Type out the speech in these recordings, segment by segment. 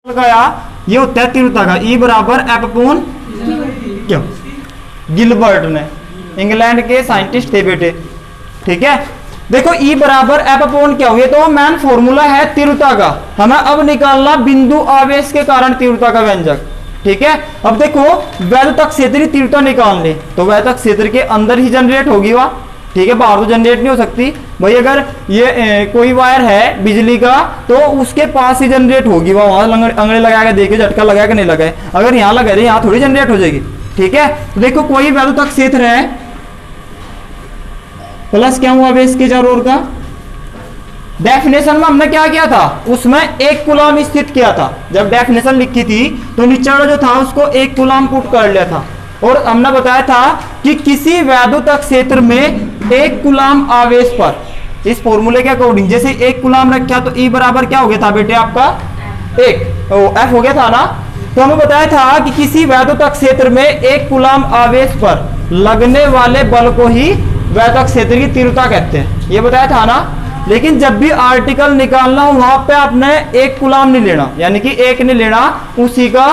लगाया, ये होता है तीव्रता का E बराबर एफ अपॉन क्यों। गिलबर्ट ने, इंग्लैंड के साइंटिस्ट थे बेटे, ठीक है। देखो E बराबर एफ अपॉन क्या हुआ, तो मैन फॉर्मूला है तीव्रता का, हमें अब निकालना बिंदु आवेश के कारण तीव्रता का व्यंजक, ठीक है। अब देखो वैद्युत क्षेत्र की तीव्रता निकालनी, तो वैद्युत क्षेत्र के अंदर ही जनरेट होगी वह, ठीक है, बाहर तो जनरेट नहीं हो सकती भाई। अगर ये कोई वायर है बिजली का तो उसके पास ही जनरेट होगी, वहां अंगड़े लगा के देखिए झटका लगा के नहीं लगाए, अगर यहाँ लगा रहे यहाँ थोड़ी जनरेट हो जाएगी, ठीक है। तो देखो कोई वैद्युत क्षेत्र है प्लस क्या हुआ आवेश के चारों ओर का, डेफिनेशन में हमने क्या किया था, उसमें 1 कूलम स्थित किया था। जब डेफिनेशन लिखी थी तो नीचे जो था उसको 1 कूलम पुट कर लिया था, और हमने बताया था कि किसी वैद्युत क्षेत्र में 1 कूलम आवेश पर, इस फॉर्मूले के अकॉर्डिंग जैसे 1 कूलम रखा तो E बराबर क्या हो गया था बेटे आपका 1 F हो गया था ना। तो हमें बताया था कि किसी वैद्युत क्षेत्र में 1 कूलम आवेश पर लगने वाले बल को ही वैद्युत क्षेत्र की तीव्रता कहते हैं, ये बताया था ना। लेकिन जब भी आर्टिकल निकालना हो वहां पे आपने 1 कूलम नहीं लेना, यानी कि 1 नहीं लेना, उसी का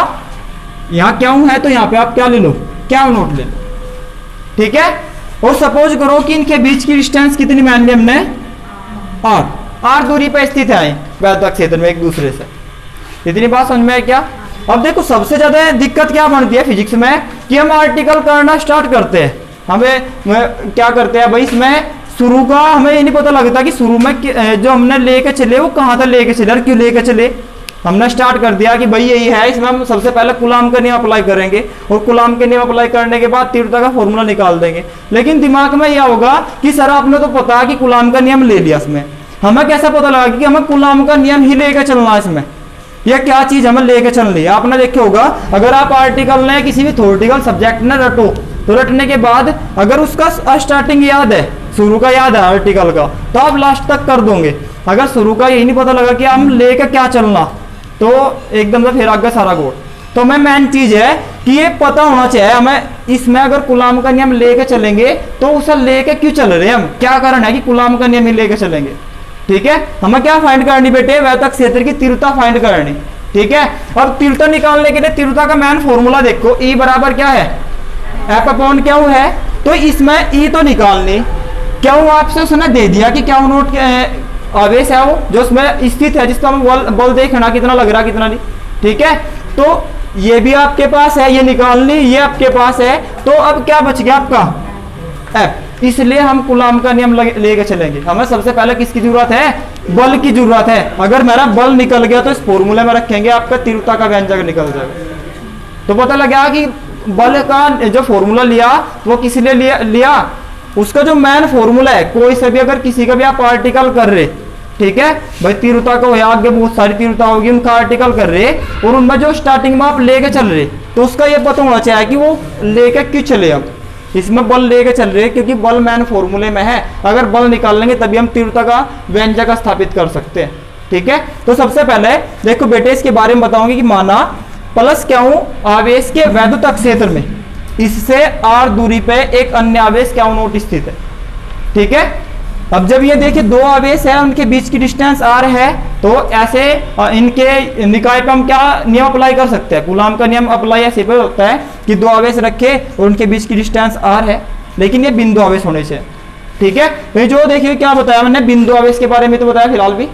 यहाँ क्या है तो यहाँ पे आप क्या ले लो, क्या नोट ले लो, ठीक है। और सपोज करो कि इनके बीच की डिस्टेंस कितनी मान ली हमने, r दूरी पर स्थित है वैद्युत क्षेत्र में एक दूसरे से, इतनी बात समझ में है क्या। अब देखो सबसे ज्यादा दिक्कत क्या बनती है फिजिक्स में कि हम आर्टिकल करना स्टार्ट करते हैं, हमें क्या करते हैं भाई, इसमें शुरू का हमें ये नहीं पता लगता कि शुरू में जो हमने लेके चले वो कहाँ तक लेके चले और क्यों लेके चले। हमने स्टार्ट कर दिया कि भाई यही है, इसमें हम सबसे पहले कूलम का नियम अप्लाई करेंगे, और कूलम के नियम अप्लाई करने के बाद तीव्रता का फॉर्मूला निकाल देंगे। लेकिन दिमाग में यह होगा कि सर आपने तो पता कि कूलम का नियम ले लिया, इसमें हमें कैसा पता लगा कि हमें कूलम का नियम ही लेकर चलना है, इसमें यह क्या चीज हमें लेकर चल रही है। आपने देखा होगा अगर आप आर्टिकल ने किसी भी थ्योरेटिकल सब्जेक्ट ने रटो, तो रटने के बाद अगर उसका स्टार्टिंग याद है, शुरू का याद है आर्टिकल का, तो आप लास्ट तक कर दोगे। अगर शुरू का यही नहीं पता लगा कि हम लेकर क्या चलना, तो एकदम से फिर आगे सारा गोल। तो हमें मेन चीज है कि ये पता होना चाहिए हमें, इसमें अगर कूलम का नियम लेके चलेंगे तो उसे लेके क्यों चल रहे हैं हम, क्या कारण है कि कूलम का नियम ही लेके चलेंगे, ठीक है। हमें क्या फाइंड करनी बेटे, वैद्युत क्षेत्र की तीव्रता फाइंड करनी, ठीक है। अब तीव्रता निकालने के लिए तीव्रता का मेन फॉर्मूला देखो, E बराबर क्या है F अपॉन क्या है, तो इसमें E तो निकालनी, क्या आपसे उसने दे दिया कि क्या नोट आवेश है वो जो उसमें स्थित है, जिसका हमें बल देखना कितना लग रहा कितना नहीं, ठीक है। तो ये भी आपके पास है, ये निकालनी, ये आपके पास है, तो अब क्या बच गया आपका F। इसलिए हम कूलम का नियम लेके चलेंगे। हमें सबसे पहले किसकी जरूरत है, बल की जरूरत है। अगर मेरा बल निकल गया तो इस फॉर्मूले में रखेंगे, आपका तीव्रता का व्यंजक निकल जाएगा। तो पता लगा कि बल का जो फॉर्मूला लिया वो किस लिए लिया, उसका जो मेन फॉर्मूला है, कोई से भी अगर किसी का भी आप आर्टिकल कर रहे, ठीक है भाई, तीव्रता को आगे बहुत सारी तीव्रता होगी, उनका आर्टिकल कर रहे और उनमें जो स्टार्टिंग में आप लेके चल रहे, तो उसका ये पता होना चाहिए कि वो लेके क्यों चले। अब इसमें बल लेके चल रहे क्योंकि बल मेन फॉर्मूले में है, अगर बल निकाल लेंगे तभी हम तीव्रता का व्यंजक स्थापित कर सकते हैं, ठीक है। तो सबसे पहले देखो बेटे इसके बारे में बताऊंगी कि माना प्लस क्या हूं आवेश के वैद्युत क्षेत्र में, इससे r दूरी पे एक अन्य आवेश क्या नोट स्थित है, ठीक है। अब जब ये देखिए 2 आवेश है, उनके बीच की डिस्टेंस r है, तो ऐसे इनके निकाय पे हम क्या नियम अप्लाई कर सकते हैं, कूलम का नियम अप्लाई ऐसे पे होता है कि 2 आवेश रखे और उनके बीच की डिस्टेंस r है, लेकिन ये बिंदु आवेश होने से, ठीक है। तो जो देखिए क्या बताया मैंने, बिंदु आवेश के बारे में तो बताया फिलहाल भी,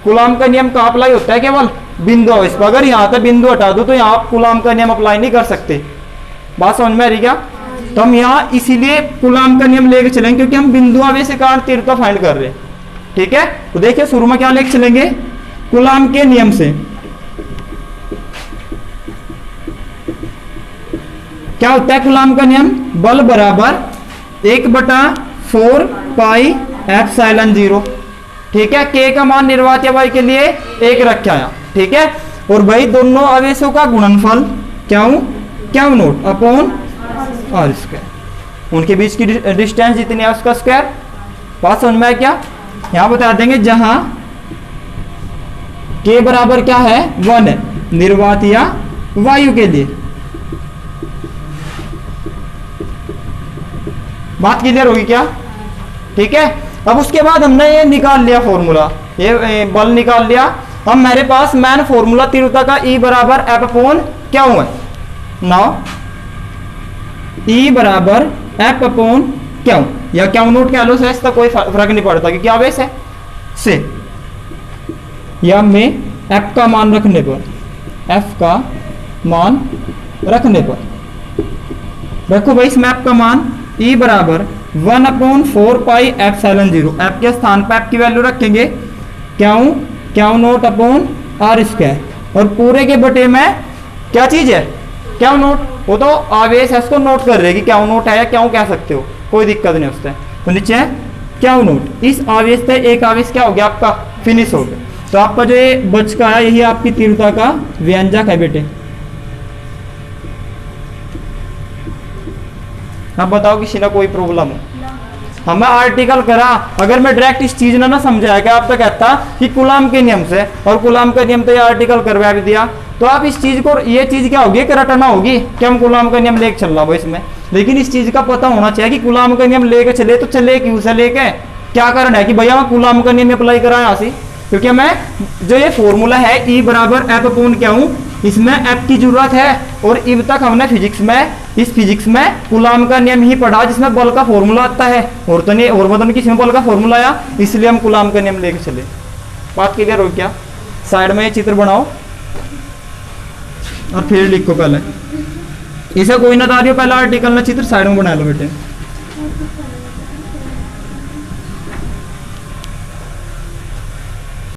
कूलम का नियम कहाँ अप्लाई होता है, केवल बिंदु आवेश पर। अगर यहाँ तक बिंदु हटा दो तो यहाँ आप कूलम का नियम अप्लाई नहीं कर सकते, बात समझ में आ रही क्या। तो हम यहाँ इसीलिए कूलम का नियम लेके चलेंगे क्योंकि हम बिंदु आवेश के कारण तीव्रता फाइंड कर रहे हैं, ठीक है। तो देखिए शुरू में क्या लेके चलेंगे, कूलम के नियम से क्या होता है कूलम का नियम, बल बराबर 1/4 पाई एप्सिलॉन 0, ठीक है। K का मान निर्वात वाई के लिए 1 रखा है, ठीक है। और भाई दोनों आवेशों का गुणनफल क्या नोट अपॉन r स्क्वायर, उनके बीच की डिस्टेंस जितनी है उसका स्क्वायर, बात समझ में है क्या। यहां बता देंगे जहां K बराबर क्या है 1 है निर्वात या वायु के लिए, बात क्लियर होगी क्या, ठीक है। अब उसके बाद हमने ये निकाल लिया फॉर्मूला, ये बल निकाल लिया, अब मेरे पास मेन फॉर्मूला तीव्रता का E बराबर एफ अपॉन क्या हुआ है नाउ, E बराबर एफ अपॉन क्यों या क्यों नोट कह लो से, इसका कोई फर्क नहीं पड़ता क्योंकि आवेश है से, या में एफ का मान रखने पर, एफ का मान रखने पर रखो भाई इसमें एफ का मान E बराबर 1/4 पाई एप्सिलॉन 0, एफ के स्थान पर एफ की वैल्यू रखेंगे क्यों नोट अपॉन आर स्क्वायर, और पूरे के बटे में क्या चीज है क्यों नोट, वो तो आवेश है इसको नोट कर रहे कि क्यों नोट है या क्यों कह सकते हो, कोई दिक्कत नहीं उससे। तो नीचे है क्यों नोट, इस आवेश से एक आवेश क्या हो गया आपका फिनिश हो गया। तो आपका जो ये बच का है यही आपकी तीव्रता का व्यंजक है बेटे। अब बताओ किसी ना कोई प्रॉब्लम हो, हमें आर्टिकल करा, अगर मैं डायरेक्ट इस चीज ना समझाया कि आप तो कहता कि कूलाम के नियम से, और कूलाम का नियम तो ये आर्टिकल करवा भी दिया, तो आप इस चीज को, ये चीज क्या होगी कि रटना होगी कि हम कूलाम का नियम लेके चल रहा हो इसमें, लेकिन इस चीज का पता होना चाहिए कि कूलाम का नियम लेके चले तो चले क्यों से, लेके क्या कारण है कि भैया मैं कूलाम का नियम अप्लाई कराया सी, क्योंकि मैं जो ये फॉर्मूला है E बराबर एफ अपॉन क्या हूँ, इसमें एफ की जरूरत है, और अब तक हमने फिजिक्स में कूलाम का नियम ही पढ़ा जिसमें बल का फॉर्मूला आता है, और तो नहीं, और मतलब किसमें बल का फॉर्मूला आया, इसलिए हम कूलाम का नियम लेके चले। बात क्लियर हो क्या? साइड में ये चित्र बनाओ और फिर लिखो, पहले इसे कोई ना तारियो, पहला आर्टिकल ना चित्र साइड में बना लो बेटे।